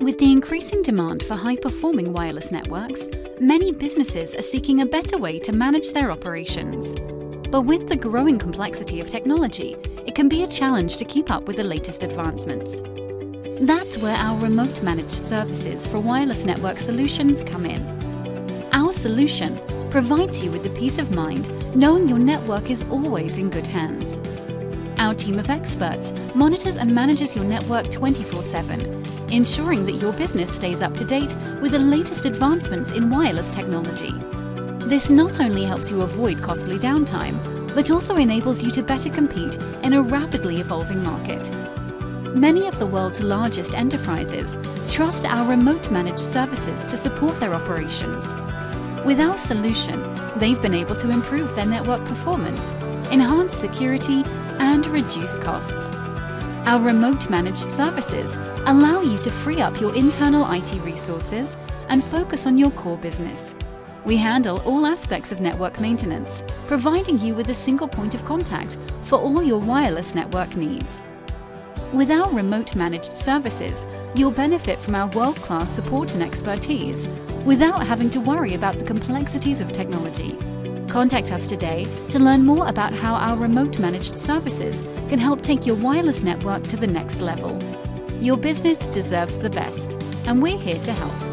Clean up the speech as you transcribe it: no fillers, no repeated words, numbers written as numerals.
With the increasing demand for high-performing wireless networks, many businesses are seeking a better way to manage their operations. But with the growing complexity of technology, it can be a challenge to keep up with the latest advancements. That's where our remote managed services for wireless network solutions come in. Our solution provides you with the peace of mind knowing your network is always in good hands. Our team of experts monitors and manages your network 24/7, ensuring that your business stays up to date with the latest advancements in wireless technology. This not only helps you avoid costly downtime, but also enables you to better compete in a rapidly evolving market. Many of the world's largest enterprises trust our remote managed services to support their operations. With our solution, they've been able to improve their network performance, enhance security, and reduce costs. Our remote managed services allow you to free up your internal IT resources and focus on your core business. We handle all aspects of network maintenance, providing you with a single point of contact for all your wireless network needs. With our remote managed services, you'll benefit from our world-class support and expertise without having to worry about the complexities of technology. Contact us today to learn more about how our remote managed services can help take your wireless network to the next level. Your business deserves the best, and we're here to help.